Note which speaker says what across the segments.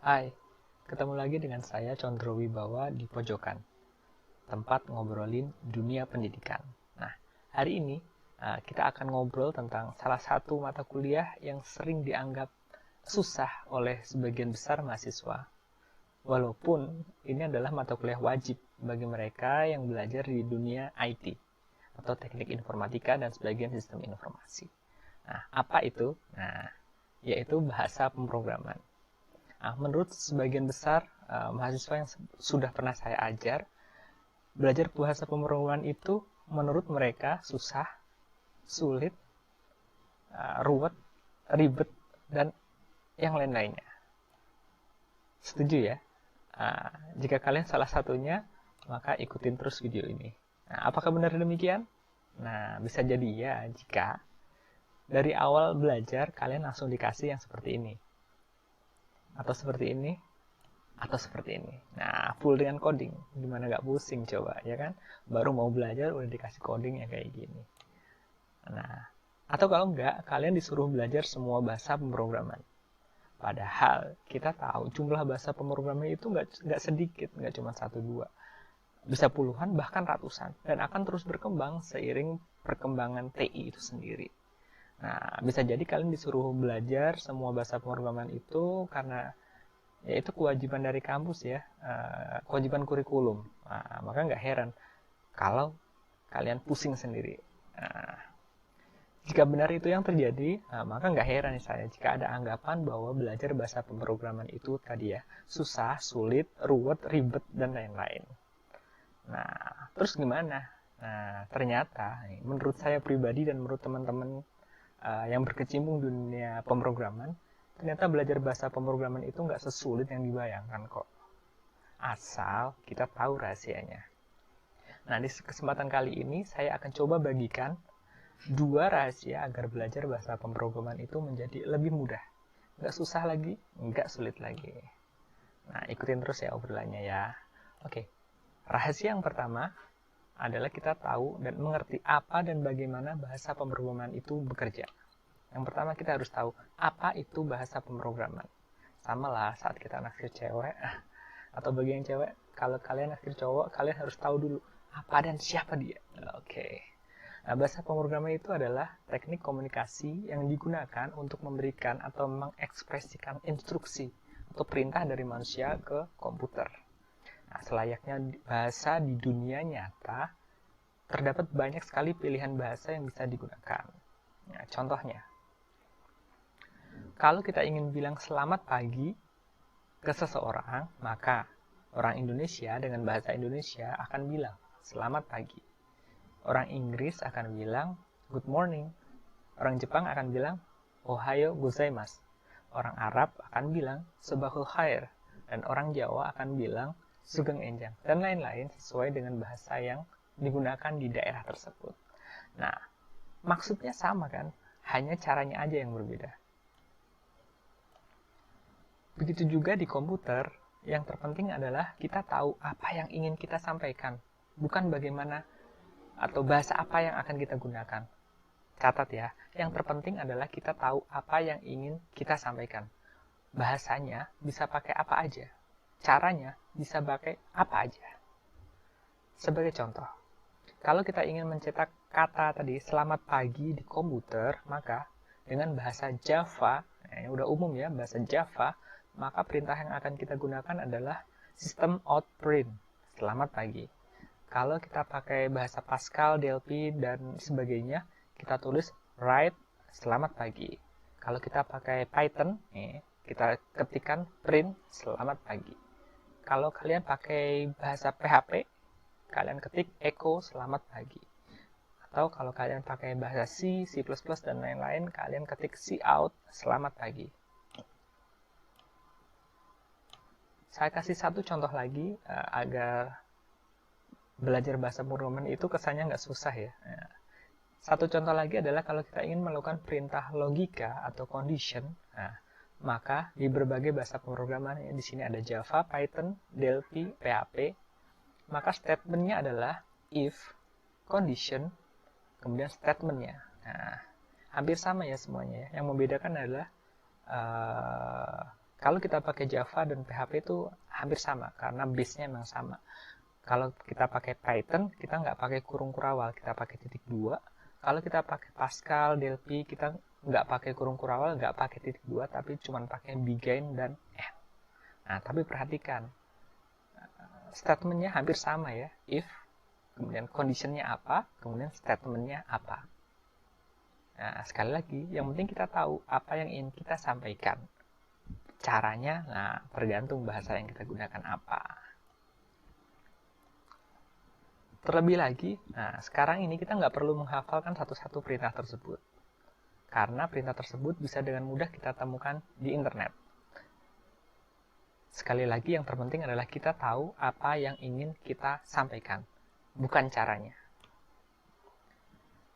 Speaker 1: Hai, ketemu lagi dengan saya Condro Wibawa di Pojokan, tempat ngobrolin dunia pendidikan. Nah, hari ini kita akan ngobrol tentang salah satu mata kuliah yang sering dianggap susah oleh sebagian besar mahasiswa. Walaupun ini adalah mata kuliah wajib bagi mereka yang belajar di dunia IT atau teknik informatika dan sebagian sistem informasi. Nah, apa itu? Nah, yaitu bahasa pemrograman. Nah, menurut sebagian besar mahasiswa yang sudah pernah saya ajar, belajar bahasa pemrograman itu menurut mereka susah, sulit, ruwet, ribet, dan yang lain-lainnya. Setuju ya? Jika kalian salah satunya, maka ikutin terus video ini. Nah, apakah benar demikian? Nah, bisa jadi ya jika dari awal belajar kalian langsung dikasih yang seperti ini. Atau seperti ini, atau seperti ini. Nah, full dengan coding. Gimana gak pusing coba, ya kan? Baru mau belajar udah dikasih coding yang kayak gini. Nah, atau kalau enggak, kalian disuruh belajar semua bahasa pemrograman. Padahal kita tahu jumlah bahasa pemrograman itu nggak sedikit, nggak cuma 1-2. Bisa puluhan, bahkan ratusan. Dan akan terus berkembang seiring perkembangan TI itu sendiri. Nah, bisa jadi kalian disuruh belajar semua bahasa pemrograman itu karena ya itu kewajiban dari kampus ya, kewajiban kurikulum. Nah, maka nggak heran kalau kalian pusing sendiri. Nah, jika benar itu yang terjadi, maka nggak heran saya jika ada anggapan bahwa belajar bahasa pemrograman itu tadi ya, susah, sulit, ruwet, ribet, dan lain-lain. Nah, terus gimana? Nah, ternyata menurut saya pribadi dan menurut teman-teman yang berkecimpung di dunia pemrograman, ternyata belajar bahasa pemrograman itu nggak sesulit yang dibayangkan kok. Asal kita tahu rahasianya. Nah, di kesempatan kali ini saya akan coba bagikan 2 rahasia agar belajar bahasa pemrograman itu menjadi lebih mudah. Nggak susah lagi, nggak sulit lagi. Nah, ikutin terus ya obrolannya ya. Oke, rahasia yang pertama adalah kita tahu dan mengerti apa dan bagaimana bahasa pemrograman itu bekerja. Yang pertama kita harus tahu apa itu bahasa pemrograman. Sama lah saat kita naksir cewek atau bagi yang cewek, kalau kalian naksir cowok, kalian harus tahu dulu apa dan siapa dia. Oke. Nah, bahasa pemrograman itu adalah teknik komunikasi yang digunakan untuk memberikan atau mengekspresikan instruksi atau perintah dari manusia ke komputer. Nah, selayaknya bahasa di dunia nyata, terdapat banyak sekali pilihan bahasa yang bisa digunakan. Nah, contohnya, kalau kita ingin bilang selamat pagi ke seseorang, maka orang Indonesia dengan bahasa Indonesia akan bilang selamat pagi. Orang Inggris akan bilang good morning. Orang Jepang akan bilang ohayo gozaimasu. Orang Arab akan bilang sabahul khair. Dan orang Jawa akan bilang sugeng enjang. Dan lain-lain sesuai dengan bahasa yang digunakan di daerah tersebut. Nah, maksudnya sama kan? Hanya caranya aja yang berbeda. Begitu juga di komputer, yang terpenting adalah kita tahu apa yang ingin kita sampaikan. Bukan bagaimana atau bahasa apa yang akan kita gunakan. Catat ya, yang terpenting adalah kita tahu apa yang ingin kita sampaikan. Bahasanya bisa pakai apa aja. Caranya bisa pakai apa aja. Sebagai contoh, kalau kita ingin mencetak kata tadi selamat pagi di komputer, maka dengan bahasa Java, ini udah umum ya, bahasa Java, maka perintah yang akan kita gunakan adalah system out print, selamat pagi. Kalau kita pakai bahasa Pascal, DLP, dan sebagainya, kita tulis write selamat pagi. Kalau kita pakai Python, kita ketikkan print selamat pagi. Kalau kalian pakai bahasa PHP, kalian ketik echo selamat pagi. Atau kalau kalian pakai bahasa C, C++, dan lain-lain, kalian ketik cout selamat pagi. Saya kasih satu contoh lagi agar belajar bahasa pemrograman itu kesannya nggak susah ya. Satu contoh lagi adalah kalau kita ingin melakukan perintah logika atau condition, maka di berbagai bahasa pemrograman, di sini ada Java, Python, DLP, PHP, maka statementnya adalah if, condition, kemudian statementnya. Nah, hampir sama ya semuanya ya. Yang membedakan adalah Kalau kita pakai Java dan PHP itu hampir sama, karena base-nya memang sama. Kalau kita pakai Python, kita nggak pakai kurung kurawal, kita pakai titik 2. Kalau kita pakai Pascal, Delphi, kita nggak pakai kurung kurawal, nggak pakai titik 2, tapi cuma pakai begin dan end. Nah, tapi perhatikan, statementnya hampir sama ya, if, kemudian conditionnya apa, kemudian statementnya apa. Nah, sekali lagi, yang penting kita tahu apa yang ingin kita sampaikan. Caranya, nah, tergantung bahasa yang kita gunakan apa. Terlebih lagi, nah, sekarang ini kita nggak perlu menghafalkan satu-satu perintah tersebut. Karena perintah tersebut bisa dengan mudah kita temukan di internet. Sekali lagi, yang terpenting adalah kita tahu apa yang ingin kita sampaikan, bukan caranya.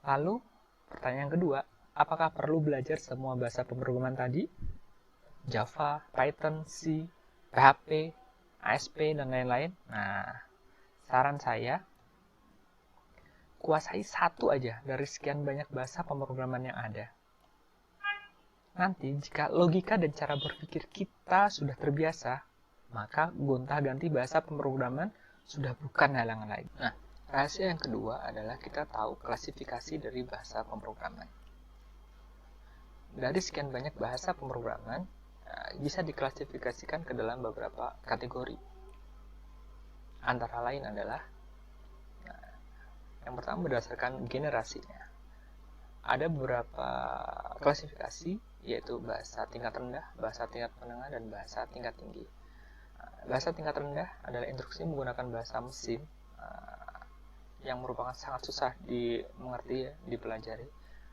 Speaker 1: Lalu, pertanyaan kedua, apakah perlu belajar semua bahasa pemrograman tadi? Java, Python, C, PHP, ASP, dan lain-lain. Nah, saran saya, kuasai satu aja dari sekian banyak bahasa pemrograman yang ada. Nanti, jika logika dan cara berpikir kita sudah terbiasa, maka gonta-ganti bahasa pemrograman sudah bukan halangan lagi. Nah, rahasia yang kedua adalah kita tahu klasifikasi dari bahasa pemrograman. Dari sekian banyak bahasa pemrograman, bisa diklasifikasikan ke dalam beberapa kategori. Antara lain adalah, yang pertama berdasarkan generasinya. Ada beberapa klasifikasi, yaitu bahasa tingkat rendah, bahasa tingkat menengah, dan bahasa tingkat tinggi. Bahasa tingkat rendah adalah instruksi menggunakan bahasa mesin, yang merupakan sangat susah dimengerti, ya, dipelajari.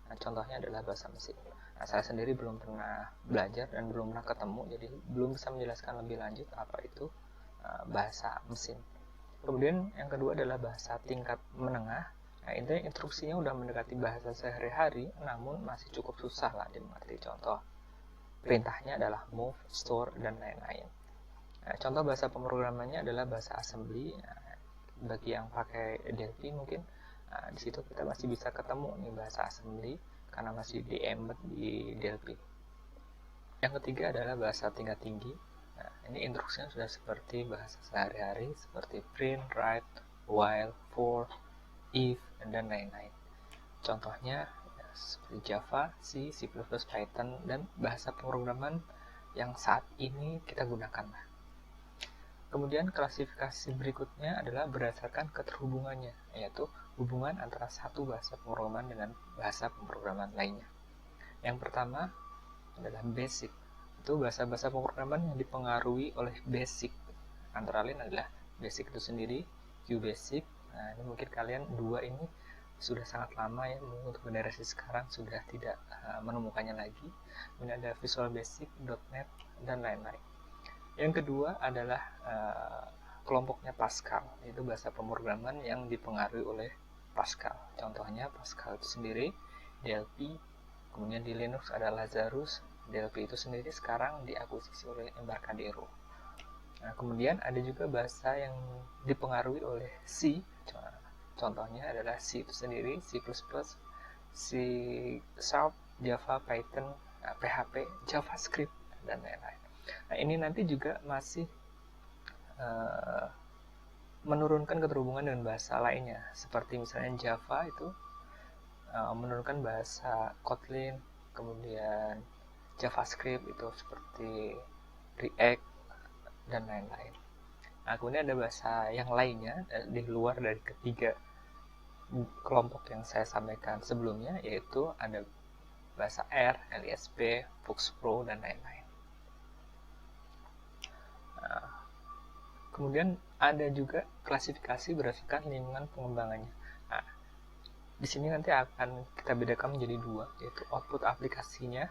Speaker 1: Nah, contohnya adalah bahasa mesin. Nah, saya sendiri belum pernah belajar dan belum pernah ketemu, jadi belum bisa menjelaskan lebih lanjut apa itu bahasa mesin. Kemudian yang kedua adalah bahasa tingkat menengah. Nah, intinya instruksinya udah mendekati bahasa sehari-hari, namun masih cukup susah lah dimengerti. Contoh, perintahnya adalah move, store, dan lain-lain. Nah, contoh bahasa pemrogramannya adalah bahasa assembly. Nah, bagi yang pakai Delphi mungkin, di situ kita masih bisa ketemu nih bahasa assembly karena masih di-embed di Delphi. Yang ketiga adalah bahasa tingkat tinggi. Nah, ini instruksinya sudah seperti bahasa sehari-hari, seperti print, write, while, for, if, dan lain-lain. Contohnya seperti Java, C, C++, Python, dan bahasa pemrograman yang saat ini kita gunakan. Kemudian klasifikasi berikutnya adalah berdasarkan keterhubungannya, yaitu hubungan antara satu bahasa pemrograman dengan bahasa pemrograman lainnya. Yang pertama adalah basic. Itu bahasa-bahasa pemrograman yang dipengaruhi oleh basic. Antara lain adalah basic itu sendiri, QBasic. Nah, ini mungkin kalian dua ini sudah sangat lama ya, untuk generasi sekarang sudah tidak menemukannya lagi. Ini ada Visual Basic, .NET, dan lain-lain. Yang kedua adalah kelompoknya Pascal, yaitu bahasa pemrograman yang dipengaruhi oleh Pascal. Contohnya Pascal itu sendiri, Delphi, kemudian di Linux ada Lazarus. Delphi itu sendiri sekarang diakuisisi oleh Embarcadero. Nah, kemudian ada juga bahasa yang dipengaruhi oleh C. Contohnya adalah C itu sendiri, C++, C Sharp, Java, Python, PHP, JavaScript, dan lain-lain. Nah, ini nanti juga masih menurunkan keterhubungan dengan bahasa lainnya, seperti misalnya Java itu menurunkan bahasa Kotlin, kemudian JavaScript itu seperti React, dan lain-lain. Nah, kemudian ada bahasa yang lainnya di luar dari ketiga kelompok yang saya sampaikan sebelumnya, yaitu ada bahasa R, LISP, FoxPro, dan lain-lain. Kemudian ada juga klasifikasi berdasarkan lingkungan pengembangannya. Nah, di sini nanti akan kita bedakan menjadi dua, yaitu output aplikasinya.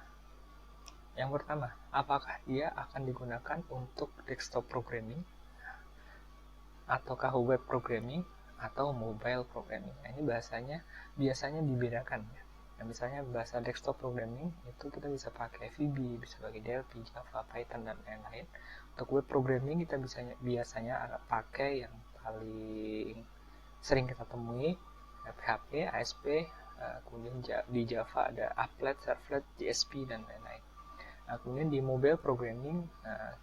Speaker 1: Yang pertama, apakah dia akan digunakan untuk desktop programming, ataukah web programming, atau mobile programming. Nah, ini bahasanya biasanya dibedakan ya. Nah, misalnya bahasa desktop programming itu kita bisa pakai VB, bisa pakai Delphi, Java, Python, dan lain-lain. Untuk web programming kita biasanya pakai yang paling sering kita temui, PHP, ASP, kemudian di Java ada Applet, Servlet, JSP, dan lain-lain. Nah, kemudian di mobile programming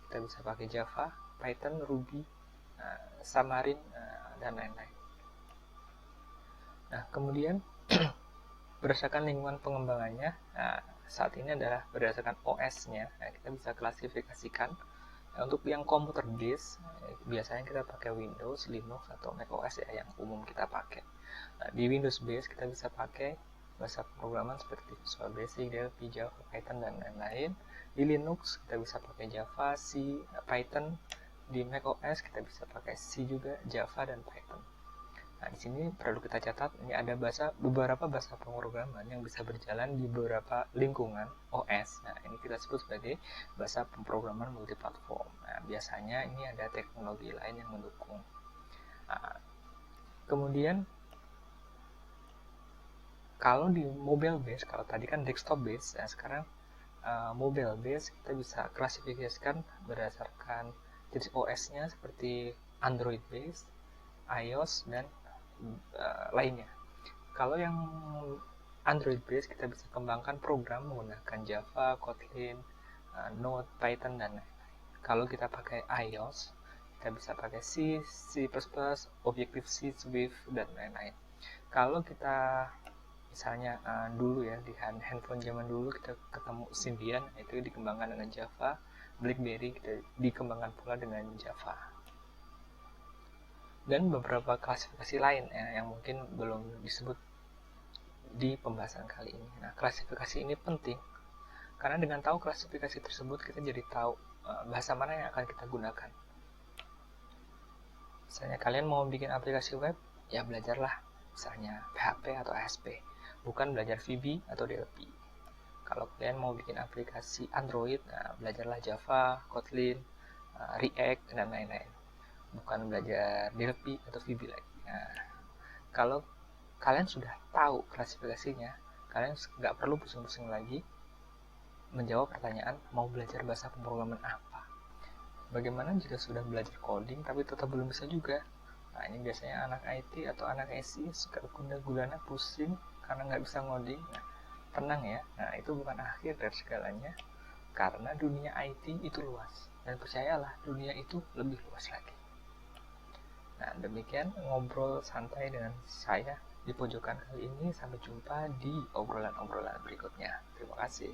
Speaker 1: kita bisa pakai Java, Python, Ruby, Xamarin, dan lain-lain. Nah, kemudian berdasarkan lingkungan pengembangannya, saat ini adalah berdasarkan OS-nya. Nah, kita bisa klasifikasikan. Untuk yang komputer base, biasanya kita pakai Windows, Linux, atau macOS ya, yang umum kita pakai. Nah, di Windows base kita bisa pakai bahasa pemrograman seperti Visual Basic, DLP, Java, Python, dan lain-lain. Di Linux kita bisa pakai Java, C, Python. Di macOS kita bisa pakai C juga, Java, dan Python. Nah, di sini perlu kita catat, ini ada beberapa bahasa pemrograman yang bisa berjalan di beberapa lingkungan OS. Nah, ini kita sebut sebagai bahasa pemrograman multiplatform. Nah, biasanya ini ada teknologi lain yang mendukung. Nah, kemudian kalau di mobile base, kalau tadi kan desktop base, nah sekarang mobile base kita bisa klasifikasikan berdasarkan jenis OS-nya seperti Android base, iOS, dan lainnya. Kalau yang Android base kita bisa kembangkan program menggunakan Java, Kotlin, Node, Python, dan lain-lain. Kalau kita pakai iOS, kita bisa pakai C, C++, Objective-C, Swift, dan lain-lain. Kalau kita misalnya dulu ya, di handphone zaman dulu kita ketemu Symbian, itu dikembangkan dengan Java. BlackBerry kita dikembangkan pula dengan Java. Dan beberapa klasifikasi lain yang mungkin belum disebut di pembahasan kali ini. Nah, klasifikasi ini penting karena dengan tahu klasifikasi tersebut kita jadi tahu bahasa mana yang akan kita gunakan. Misalnya kalian mau bikin aplikasi web, ya belajarlah misalnya PHP atau ASP, bukan belajar VB atau DLP. Kalau kalian mau bikin aplikasi Android, nah belajarlah Java, Kotlin, React, dan lain-lain, bukan belajar DLP atau VB lagi. Nah, kalau kalian sudah tahu klasifikasinya, kalian nggak perlu pusing-pusing lagi menjawab pertanyaan mau belajar bahasa pemrograman apa. Bagaimana jika sudah belajar coding tapi tetap belum bisa juga? Nah, ini biasanya anak IT atau anak SI suka guna-gulana pusing karena nggak bisa ngoding. Nah, tenang ya, nah itu bukan akhir dari segalanya, karena dunia IT itu luas, dan percayalah dunia itu lebih luas lagi. Nah, demikian ngobrol santai dengan saya di pojokan kali ini. Sampai jumpa di obrolan-obrolan berikutnya. Terima kasih.